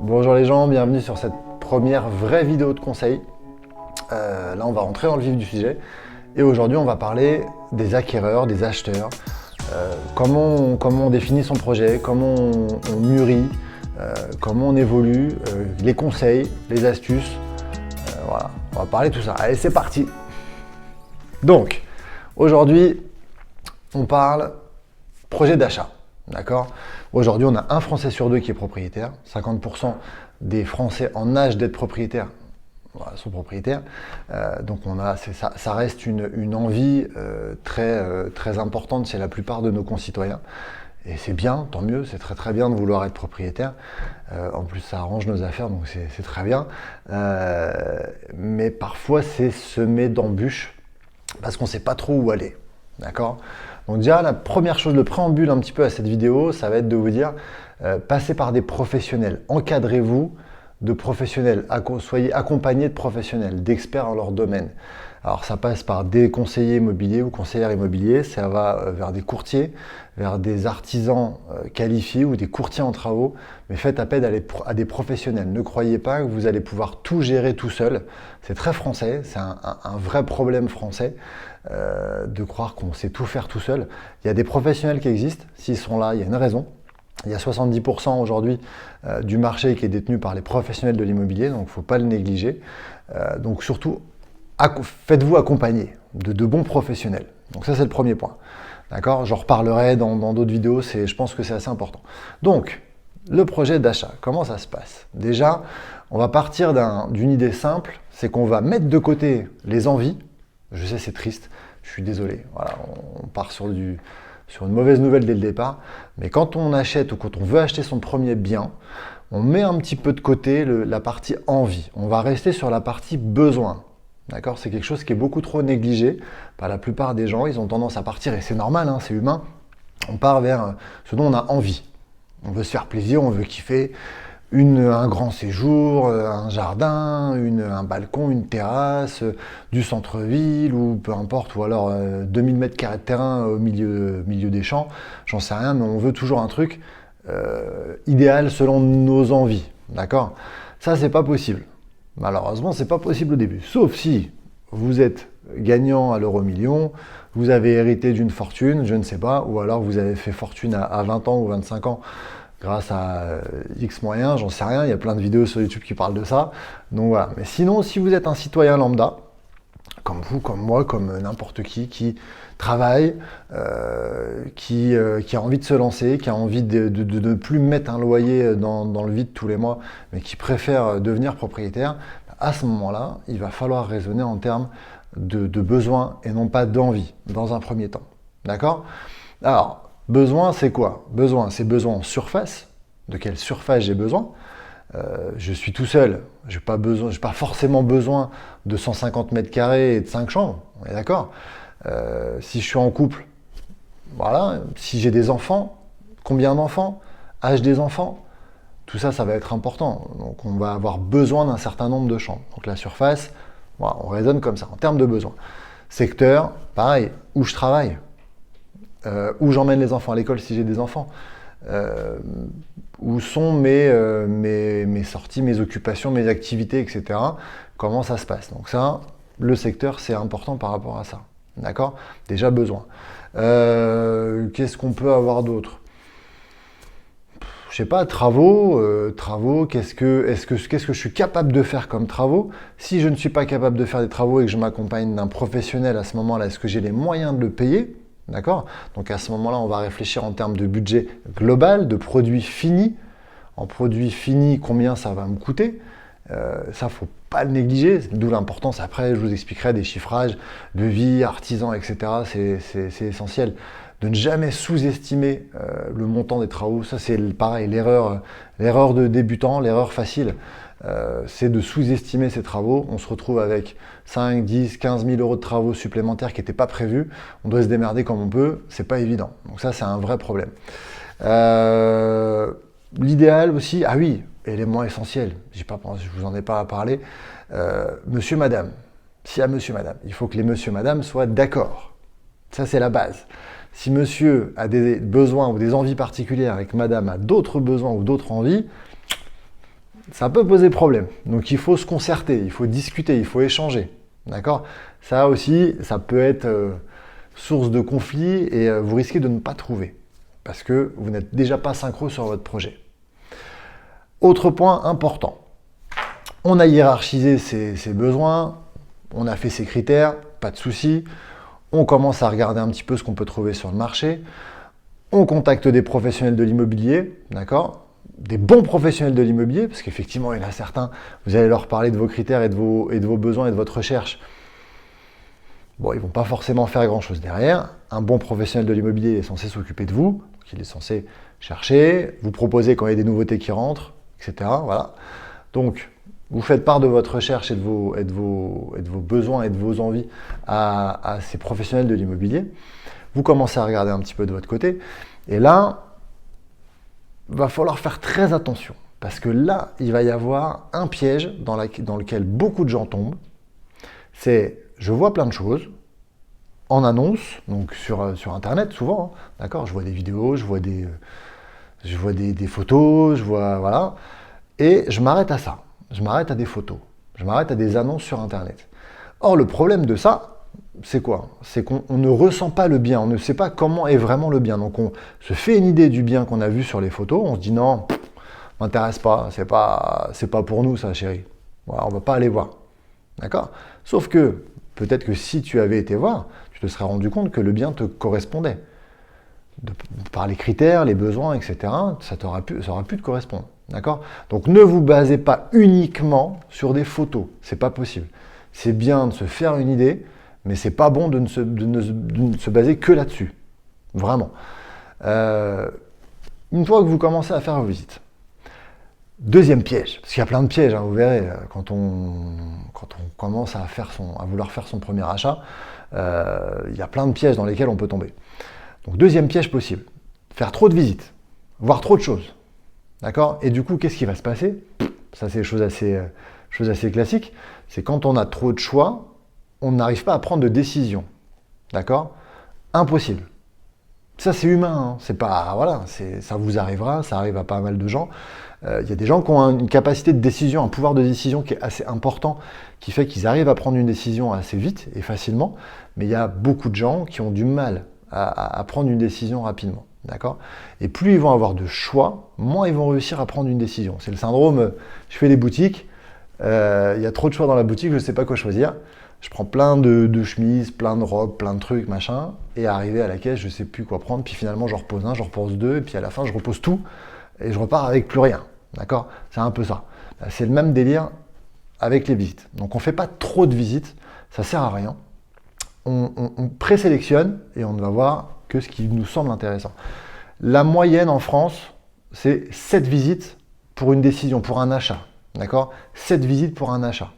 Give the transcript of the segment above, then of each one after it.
Bonjour les gens, bienvenue sur cette première vraie vidéo de conseil. Là on va rentrer dans le vif du sujet et aujourd'hui on va parler des acquéreurs, des acheteurs, comment on définit son projet, comment on mûrit, comment on évolue, les conseils, les astuces, voilà, on va parler de tout ça. Allez c'est parti. Donc aujourd'hui on parle projet d'achat. D'accord. Aujourd'hui, on a un Français sur deux qui est propriétaire. 50% des Français en âge d'être propriétaire sont propriétaires. Donc, ça reste une envie très importante chez la plupart de nos concitoyens. Et c'est bien, tant mieux, c'est très bien de vouloir être propriétaire. En plus, ça arrange nos affaires, donc c'est très bien. Mais parfois, c'est semé d'embûches parce qu'on ne sait pas trop où aller. D'accord. Donc déjà, la première chose, le préambule un petit peu à cette vidéo, ça va être de vous dire, passez par des professionnels, encadrez-vous de professionnels, soyez accompagnés de professionnels, d'experts en leur domaine. Alors ça passe par des conseillers immobiliers ou conseillères immobiliers, ça va vers des courtiers, vers des artisans qualifiés ou des courtiers en travaux, mais faites appel à des professionnels. Ne croyez pas que vous allez pouvoir tout gérer tout seul, c'est très français, c'est un vrai problème français. De croire qu'on sait tout faire tout seul. Il y a des professionnels qui existent, s'ils sont là, il y a une raison. Il y a 70% aujourd'hui du marché qui est détenu par les professionnels de l'immobilier, donc il ne faut pas le négliger. Donc surtout, faites-vous accompagner de bons professionnels. Donc ça c'est le premier point. D'accord. J'en reparlerai dans d'autres vidéos, je pense que c'est assez important. Donc, le projet d'achat, comment ça se passe? Déjà, on va partir d'une idée simple, c'est qu'on va mettre de côté les envies. Je sais, c'est triste, je suis désolé. Voilà, on part sur une mauvaise nouvelle dès le départ. Mais quand on achète ou quand on veut acheter son premier bien, on met un petit peu de côté la partie envie. On va rester sur la partie besoin. D'accord. C'est quelque chose qui est beaucoup trop négligé par la plupart des gens. Ils ont tendance à partir, et c'est normal, hein, c'est humain. On part vers ce dont on a envie. On veut se faire plaisir, on veut kiffer. Un grand séjour, un jardin, un balcon, une terrasse, du centre-ville ou peu importe, ou alors 2000 mètres carrés de terrain au milieu des champs, j'en sais rien, mais on veut toujours un truc idéal selon nos envies, d'accord? Ça, c'est pas possible. Malheureusement, c'est pas possible au début, sauf si vous êtes gagnant à l'euro-million, vous avez hérité d'une fortune, je ne sais pas, ou alors vous avez fait fortune à 20 ans ou 25 ans, grâce à X moyens, j'en sais rien, il y a plein de vidéos sur YouTube qui parlent de ça. Donc voilà, mais sinon, si vous êtes un citoyen lambda, comme vous, comme moi, comme n'importe qui travaille, qui a envie de se lancer, qui a envie de ne plus mettre un loyer dans le vide tous les mois, mais qui préfère devenir propriétaire, à ce moment-là, il va falloir raisonner en termes de besoins et non pas d'envie, dans un premier temps. D'accord? Alors, besoin, c'est quoi? Besoin, c'est besoin en surface. De quelle surface j'ai besoin? Je suis tout seul, je n'ai pas forcément besoin de 150 mètres carrés et de 5 chambres, on est d'accord? Si je suis en couple, voilà. Si j'ai des enfants, combien d'enfants? Âge des enfants? Tout ça, ça va être important. Donc on va avoir besoin d'un certain nombre de chambres. Donc la surface, voilà, on raisonne comme ça, en termes de besoins. Secteur, pareil, où je travaille. Où j'emmène les enfants à l'école si j'ai des enfants, où sont mes sorties, mes occupations, mes activités, etc. Comment ça se passe? Donc ça, le secteur, c'est important par rapport à ça. D'accord? Déjà besoin. Qu'est-ce qu'on peut avoir d'autre? Je sais pas, travaux, qu'est-ce que je suis capable de faire comme travaux? Si je ne suis pas capable de faire des travaux et que je m'accompagne d'un professionnel à ce moment-là, est-ce que j'ai les moyens de le payer? D'accord? Donc à ce moment-là, on va réfléchir en termes de budget global, de produits finis. En produits finis, combien ça va me coûter? Ça, il ne faut pas le négliger, d'où l'importance. Après, je vous expliquerai des chiffrages, devis, artisans, etc. C'est essentiel. De ne jamais sous-estimer le montant des travaux. Ça, c'est pareil, l'erreur de débutant, l'erreur facile. C'est de sous-estimer ces travaux. On se retrouve avec 5, 10, 15 000 euros de travaux supplémentaires qui n'étaient pas prévus. On doit se démerder comme on peut, c'est pas évident. Donc ça, c'est un vrai problème. L'idéal aussi, ah oui, élément essentiel, je vous en ai pas parlé, monsieur, madame. S'il y a monsieur, madame, il faut que les monsieur, madame soient d'accord. Ça, c'est la base. Si monsieur a des besoins ou des envies particulières et que madame a d'autres besoins ou d'autres envies, ça peut poser problème. Donc il faut se concerter, il faut discuter, il faut échanger. D'accord? Ça aussi, ça peut être source de conflit et vous risquez de ne pas trouver parce que vous n'êtes déjà pas synchro sur votre projet. Autre point important, on a hiérarchisé ses besoins, on a fait ses critères, pas de souci. On commence à regarder un petit peu ce qu'on peut trouver sur le marché. On contacte des professionnels de l'immobilier, d'accord? Des bons professionnels de l'immobilier, parce qu'effectivement, il y en a certains, vous allez leur parler de vos critères et de vos besoins et de votre recherche. Bon, ils ne vont pas forcément faire grand-chose derrière. Un bon professionnel de l'immobilier est censé s'occuper de vous, donc il est censé chercher, vous proposer quand il y a des nouveautés qui rentrent, etc. Voilà. Donc, vous faites part de votre recherche et de vos besoins et de vos envies à ces professionnels de l'immobilier. Vous commencez à regarder un petit peu de votre côté. Et là, il va falloir faire très attention. Parce que là, il va y avoir un piège dans lequel beaucoup de gens tombent. C'est, je vois plein de choses en annonce, donc sur Internet souvent, hein, d'accord, je vois des vidéos, je vois des photos, je vois, voilà. Et je m'arrête à ça. Je m'arrête à des photos, je m'arrête à des annonces sur Internet. Or, le problème de ça, c'est quoi? C'est qu'on ne ressent pas le bien, on ne sait pas comment est vraiment le bien. Donc, on se fait une idée du bien qu'on a vu sur les photos, on se dit non, m'intéresse pas, c'est pas pour nous ça, chérie. Voilà, on va pas aller voir. D'accord? Sauf que, peut-être que si tu avais été voir, tu te serais rendu compte que le bien te correspondait. Par les critères, les besoins, etc., ça aura pu te correspondre. D'accord? Donc ne vous basez pas uniquement sur des photos, c'est pas possible. C'est bien de se faire une idée, mais c'est pas bon de ne se baser que là-dessus. Vraiment. Une fois que vous commencez à faire vos visites. Deuxième piège, parce qu'il y a plein de pièges, hein, vous verrez, quand on commence à vouloir faire son premier achat, il y a plein de pièges dans lesquels on peut tomber. Donc deuxième piège possible, faire trop de visites, voir trop de choses. D'accord? Et du coup, qu'est-ce qui va se passer? Ça, c'est des choses assez classiques. C'est quand on a trop de choix, on n'arrive pas à prendre de décision. D'accord? Impossible. Ça, c'est humain. Hein. C'est pas, voilà, ça vous arrivera, ça arrive à pas mal de gens. Il y a des gens qui ont une capacité de décision, un pouvoir de décision qui est assez important, qui fait qu'ils arrivent à prendre une décision assez vite et facilement. Mais il y a beaucoup de gens qui ont du mal à prendre une décision rapidement. D'accord? Et plus ils vont avoir de choix, moins ils vont réussir à prendre une décision. C'est le syndrome, je fais des boutiques, il y a trop de choix dans la boutique, je ne sais pas quoi choisir. Je prends plein de chemises, plein de robes, plein de trucs, machin, et arrivé à la caisse, je ne sais plus quoi prendre, puis finalement j'en repose un, j'en repose deux, et puis à la fin je repose tout, et je repars avec plus rien. D'accord? C'est un peu ça. C'est le même délire avec les visites. Donc on ne fait pas trop de visites, ça ne sert à rien. On présélectionne et on ne va voir que ce qui nous semble intéressant. La moyenne en France, c'est 7 visites pour une décision, pour un achat. D'accord? 7 visites pour un achat.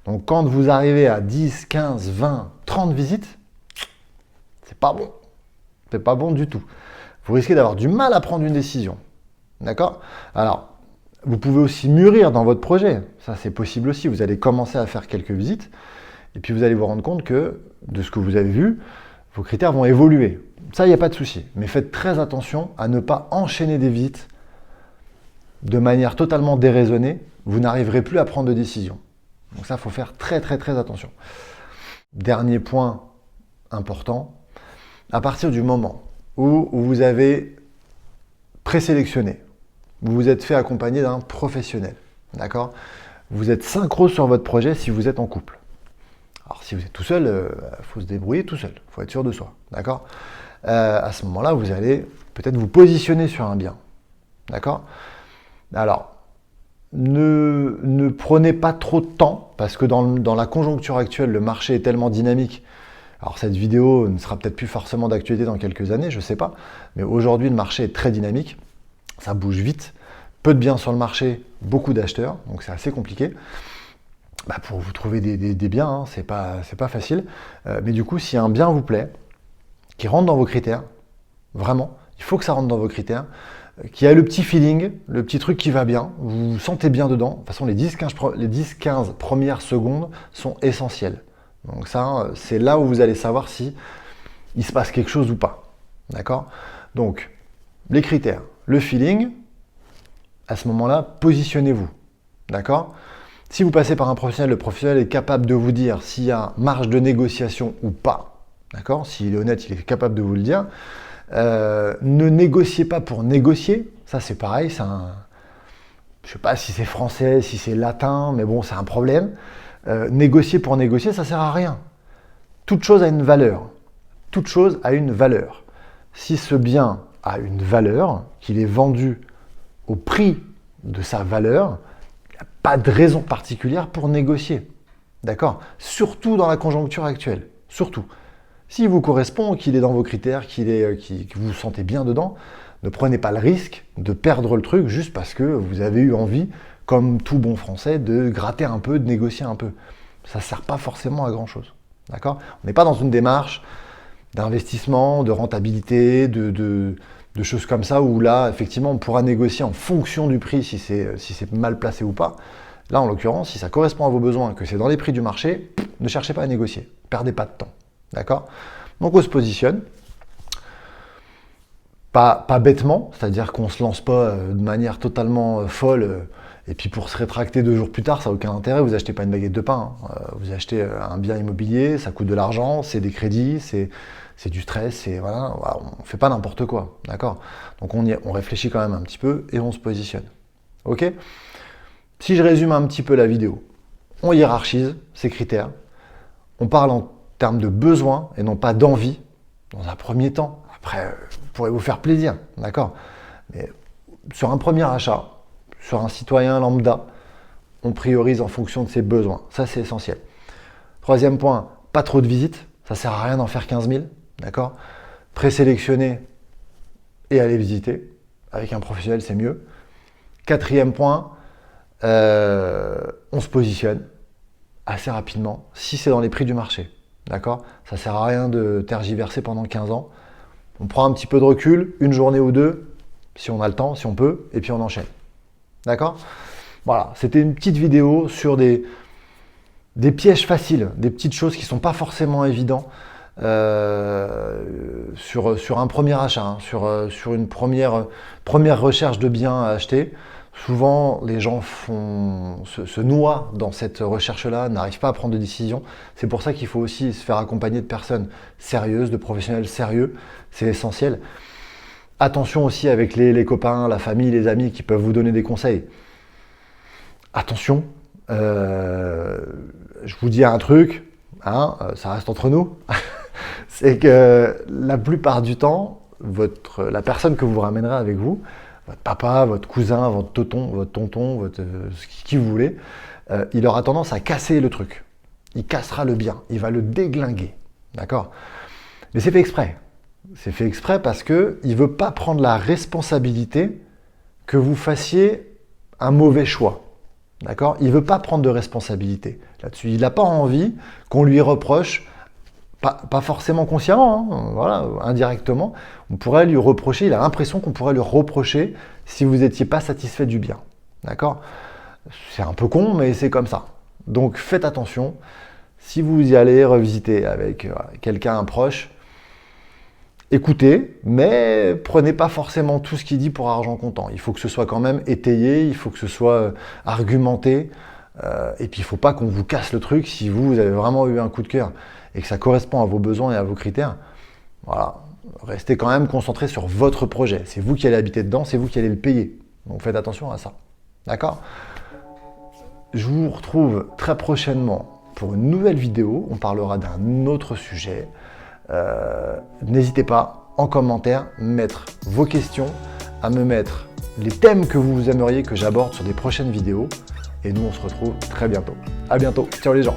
Donc quand vous arrivez à 10, 15, 20, 30 visites, c'est pas bon. C'est pas bon du tout. Vous risquez d'avoir du mal à prendre une décision. D'accord? Alors, vous pouvez aussi mûrir dans votre projet. Ça, c'est possible aussi. Vous allez commencer à faire quelques visites et puis vous allez vous rendre compte que, de ce que vous avez vu, vos critères vont évoluer. Ça, il n'y a pas de souci. Mais faites très attention à ne pas enchaîner des visites de manière totalement déraisonnée. Vous n'arriverez plus à prendre de décision. Donc ça, il faut faire très très très attention. Dernier point important, à partir du moment où vous avez présélectionné, vous vous êtes fait accompagner d'un professionnel, d'accord? Vous êtes synchro sur votre projet si vous êtes en couple. Alors si vous êtes tout seul, il faut se débrouiller tout seul, il faut être sûr de soi, d'accord? À ce moment-là, vous allez peut-être vous positionner sur un bien, d'accord? Alors, ne prenez pas trop de temps, parce que dans la conjoncture actuelle, le marché est tellement dynamique. Alors cette vidéo ne sera peut-être plus forcément d'actualité dans quelques années, je ne sais pas, mais aujourd'hui le marché est très dynamique, ça bouge vite, peu de biens sur le marché, beaucoup d'acheteurs, donc c'est assez compliqué. Pour vous trouver des biens, hein, c'est pas facile, mais du coup, si un bien vous plaît, qui rentre dans vos critères, vraiment, il faut que ça rentre dans vos critères, qui a le petit feeling, le petit truc qui va bien, vous vous sentez bien dedans. De toute façon, les 10-15 premières secondes sont essentielles. Donc ça, c'est là où vous allez savoir si il se passe quelque chose ou pas. D'accord? Donc, les critères, le feeling, à ce moment-là, positionnez-vous. d'accord? Si vous passez par un professionnel, le professionnel est capable de vous dire s'il y a marge de négociation ou pas, d'accord? S'il est honnête, il est capable de vous le dire. Ne négociez pas pour négocier, ça c'est pareil, je ne sais pas si c'est français, si c'est latin, mais bon, c'est un problème. Négocier pour négocier, ça sert à rien. Toute chose a une valeur. Toute chose a une valeur. Si ce bien a une valeur, qu'il est vendu au prix de sa valeur, il n'y a pas de raison particulière pour négocier. D'accord? Surtout dans la conjoncture actuelle. Surtout. S'il vous correspond, qu'il est dans vos critères, que vous vous sentez bien dedans, ne prenez pas le risque de perdre le truc juste parce que vous avez eu envie, comme tout bon français, de gratter un peu, de négocier un peu. Ça ne sert pas forcément à grand-chose. D'accord? On n'est pas dans une démarche d'investissement, de rentabilité, de choses comme ça, où là, effectivement, on pourra négocier en fonction du prix si c'est mal placé ou pas. Là, en l'occurrence, si ça correspond à vos besoins, que c'est dans les prix du marché, ne cherchez pas à négocier. Perdez pas de temps. D'accord? Donc, on se positionne. Pas bêtement, c'est-à-dire qu'on ne se lance pas de manière totalement folle, et puis pour se rétracter 2 jours plus tard, ça n'a aucun intérêt. Vous achetez pas une baguette de pain, hein. Vous achetez un bien immobilier, ça coûte de l'argent, c'est des crédits, c'est du stress, voilà, on ne fait pas n'importe quoi, d'accord? Donc on réfléchit quand même un petit peu et on se positionne. Ok? Si je résume un petit peu la vidéo, on hiérarchise ces critères, on parle en termes de besoins et non pas d'envie, dans un premier temps. Après, vous pourrez vous faire plaisir, d'accord? Mais sur un premier achat, sur un citoyen lambda, on priorise en fonction de ses besoins. Ça, c'est essentiel. 3e point, pas trop de visites. Ça ne sert à rien d'en faire 15 000, d'accord? Présélectionner et aller visiter. Avec un professionnel, c'est mieux. 4e point, on se positionne assez rapidement, si c'est dans les prix du marché, d'accord? Ça ne sert à rien de tergiverser pendant 15 ans. On prend un petit peu de recul, une journée ou deux, si on a le temps, si on peut, et puis on enchaîne. D'accord? Voilà, c'était une petite vidéo sur des pièges faciles, des petites choses qui ne sont pas forcément évidentes sur un premier achat, hein, sur une première recherche de biens à acheter. Souvent, les gens se noient dans cette recherche-là, n'arrivent pas à prendre de décision. C'est pour ça qu'il faut aussi se faire accompagner de personnes sérieuses, de professionnels sérieux. C'est essentiel. Attention aussi avec les copains, la famille, les amis qui peuvent vous donner des conseils. Attention, je vous dis un truc, hein, ça reste entre nous, c'est que la plupart du temps, la personne que vous ramènerez avec vous, votre papa, votre cousin, votre tonton, qui vous voulez, il aura tendance à casser le truc. Il cassera le bien, il va le déglinguer, d'accord? Mais c'est fait exprès. C'est fait exprès parce qu'il ne veut pas prendre la responsabilité que vous fassiez un mauvais choix. D'accord? Il ne veut pas prendre de responsabilité là-dessus. Il n'a pas envie qu'on lui reproche, pas forcément consciemment, hein, voilà, indirectement, on pourrait lui reprocher, il a l'impression qu'on pourrait lui reprocher si vous n'étiez pas satisfait du bien. D'accord? C'est un peu con, mais c'est comme ça. Donc faites attention. Si vous y allez revisiter avec quelqu'un, un proche, écoutez, mais prenez pas forcément tout ce qu'il dit pour argent comptant. Il faut que ce soit quand même étayé, il faut que ce soit argumenté, et puis il ne faut pas qu'on vous casse le truc si vous avez vraiment eu un coup de cœur et que ça correspond à vos besoins et à vos critères. Voilà, restez quand même concentré sur votre projet. C'est vous qui allez habiter dedans, c'est vous qui allez le payer. Donc faites attention à ça. D'accord? Je vous retrouve très prochainement pour une nouvelle vidéo. On parlera d'un autre sujet. N'hésitez pas en commentaire mettre vos questions, à me mettre les thèmes que vous aimeriez que j'aborde sur des prochaines vidéos et nous on se retrouve très bientôt. À bientôt, ciao les gens.